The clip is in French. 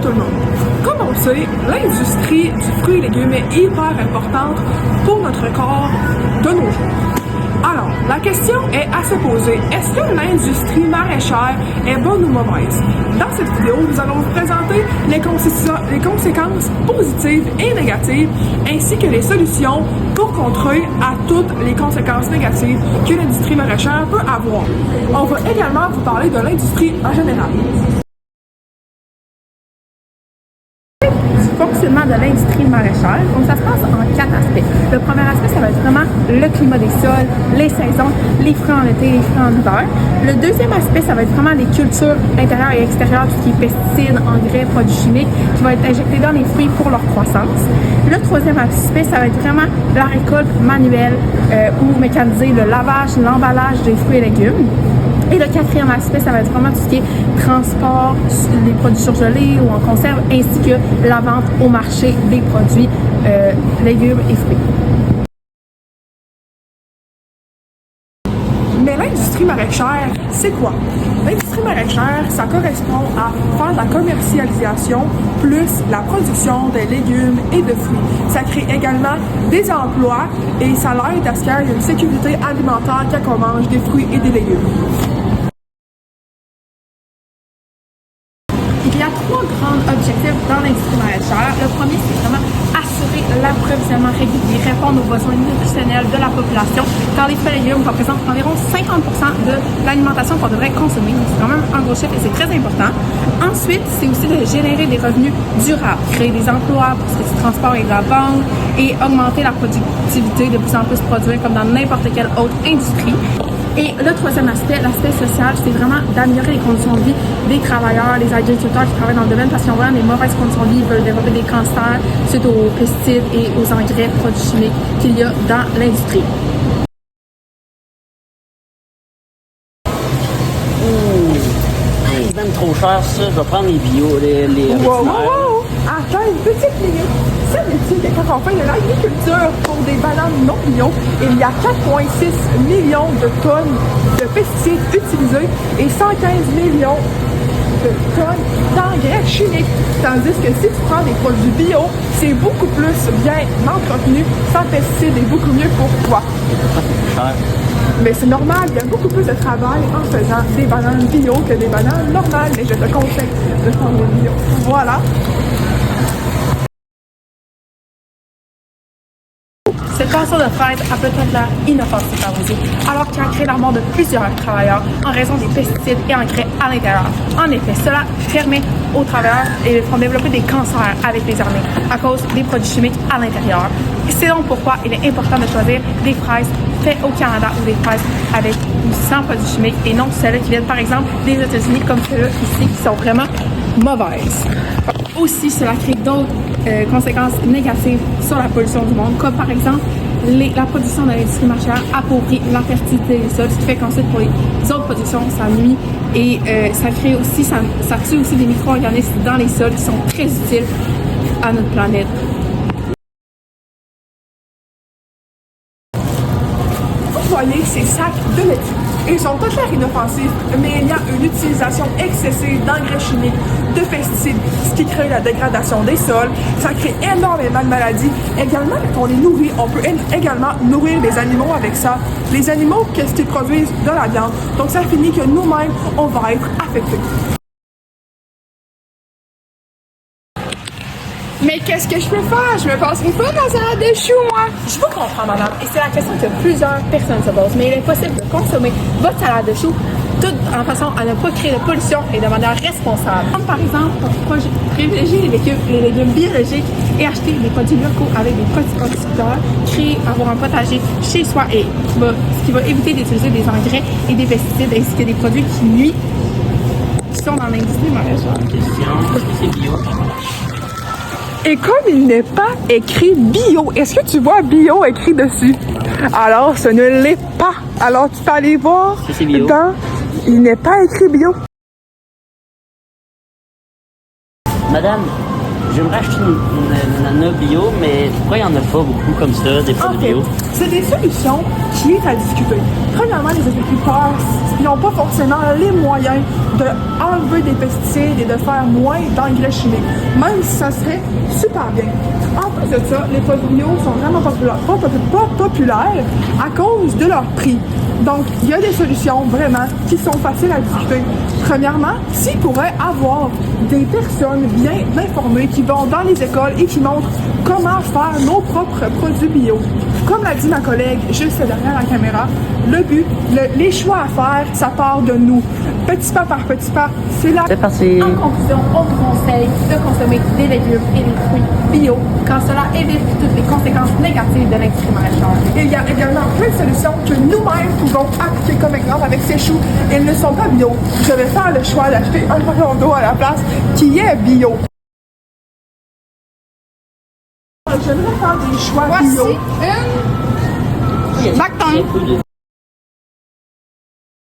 tout le monde. Comme on le sait, l'industrie du fruit et légumes est hyper importante pour notre corps de nos jours. Alors, la question est à se poser. Est-ce que l'industrie maraîchère est bonne ou mauvaise? Dans cette vidéo, nous allons vous présenter les conséquences positives et négatives, ainsi que les solutions pour contrer à toutes les conséquences négatives que l'industrie maraîchère peut avoir. On va également vous parler de l'industrie en général. Fonctionnement de l'industrie maraîchère. Donc, ça se passe en 4 aspects. Le premier aspect, ça va être vraiment le climat des sols, les saisons, les fruits en été, les fruits en hiver. Le deuxième aspect, ça va être vraiment les cultures intérieures et extérieures, tout ce qui est pesticides, engrais, produits chimiques, qui vont être injectés dans les fruits pour leur croissance. Le troisième aspect, ça va être vraiment la récolte manuelle ou mécanisée, le lavage, l'emballage des fruits et légumes. Et le quatrième aspect, ça va être vraiment tout ce qui est transport, les produits surgelés ou en conserve, ainsi que la vente au marché des produits légumes et fruits. Mais l'industrie maraîchère, c'est quoi? L'industrie maraîchère, ça correspond à faire de la commercialisation plus la production de légumes et de fruits. Ça crée également des emplois et ça l'aide à ce qu'il y ait une sécurité alimentaire quand on mange des fruits et des légumes. Il y a 3 grands objectifs dans l'industrie maraîchère. Le premier, c'est vraiment assurer l'approvisionnement régulier, répondre aux besoins nutritionnels de la population, car les fruits et légumes représentent environ 50% de l'alimentation qu'on devrait consommer. Donc, c'est quand même un gros chiffre et c'est très important. Ensuite, c'est aussi de générer des revenus durables, créer des emplois pour ce qui est du transport et de la vente et augmenter la productivité, de plus en plus produire comme dans n'importe quelle autre industrie. Et le troisième aspect, l'aspect social, c'est vraiment d'améliorer les conditions de vie des travailleurs, des agriculteurs qui travaillent dans le domaine parce qu'ils ont vraiment des mauvaises conditions de vie, ils veulent développer des cancers suite aux pesticides et aux engrais, produits chimiques qu'il y a dans l'industrie. C'est même trop cher ça, je vais prendre les bio, les Wow! Attends une petite minute. Savais-tu que quand on fait de l'agriculture pour des bananes non bio, il y a 4,6 millions de tonnes de pesticides utilisés et 115 millions de tonnes d'engrais chimiques. Tandis que si tu prends des produits bio, c'est beaucoup plus bien entretenu, sans pesticides et beaucoup mieux pour toi. Mais c'est normal, il y a beaucoup plus de travail en faisant des bananes bio que des bananes normales, mais je te conseille de prendre des bio. Voilà. Cette façon de faire a peut-être l'air inoffensive à vos yeux, alors qu'il a créé la mort de plusieurs travailleurs en raison des pesticides et engrais à l'intérieur. En effet, cela permet aux travailleurs et font développer des cancers avec les années à cause des produits chimiques à l'intérieur. C'est donc pourquoi il est important de choisir des fraises faites au Canada ou des fraises avec ou sans produits chimiques et non celles qui viennent par exemple des États-Unis comme celles-là ici qui sont vraiment mauvaises. Aussi, cela crée d'autres conséquences négatives sur la pollution du monde, comme par exemple la production de l'industrie maraîchère appauvrit la fertilité des sols, ce qui fait qu'ensuite pour les autres productions, ça nuit et ça crée aussi, ça tue aussi des micro-organismes dans les sols qui sont très utiles à notre planète. Vous voyez ces sacs de laitue. Ils sont tous l'air inoffensifs, mais il y a une utilisation excessive d'engrais chimiques, de pesticides, ce qui crée la dégradation des sols. Ça crée énormément de maladies. Également, quand on les nourrit, on peut également nourrir les animaux avec ça. Les animaux, qu'est-ce qu'ils produisent? De la viande. Donc, ça finit que nous-mêmes, on va être affectés. Mais qu'est-ce que je peux faire? Je me passerai pas dans un salade de choux, moi! Je vous comprends, madame, et c'est la question que plusieurs personnes se posent, mais il est possible de consommer votre salade de choux tout en façon à ne pas créer de pollution et de manière responsable. Comme par exemple, privilégier les légumes biologiques et acheter des produits locaux avec des petits producteurs, avoir un potager chez soi et ce qui va éviter d'utiliser des engrais et des pesticides ainsi que des produits qui nuisent, qui sont dans l'industrie maraîchère. Question, est-ce que c'est bio? Et comme il n'est pas écrit bio, est-ce que tu vois bio écrit dessus? Alors, ce ne l'est pas. Alors, tu peux aller voir C'est bio. dans... Il n'est pas écrit bio. Madame, j'aimerais acheter une nana bio, mais pourquoi il n'y en a pas beaucoup comme ça, des En produits fait, bio? c'est des solutions qui est à discuter. Premièrement, les agriculteurs n'ont pas forcément les moyens d'enlever des pesticides et de faire moins d'engrais chimiques, même si ça serait super bien. En plus de ça, les produits bio sont vraiment pas populaires à cause de leur prix. Donc, il y a des solutions vraiment qui sont faciles à discuter. Premièrement, s'il pourrait avoir des personnes bien informées qui vont dans les écoles et qui montrent comment faire nos propres produits bio. Comme l'a dit ma collègue juste derrière la caméra, le but, les choix à faire, ça part de nous. Petit pas par petit pas, c'est là. C'est passé. En conclusion, on vous conseille de consommer des légumes et des fruits bio, quand cela évite toutes les conséquences négatives de l'industrie maraîchère. Et il y a également plein de solutions que nous-mêmes pouvons appliquer, comme exemple avec ces choux. Ils ne sont pas bio. Je vais faire le choix d'acheter un ballon d'eau à la place qui est bio. J'aimerais faire des choix bio. Voici une Il y a Bacton. peu de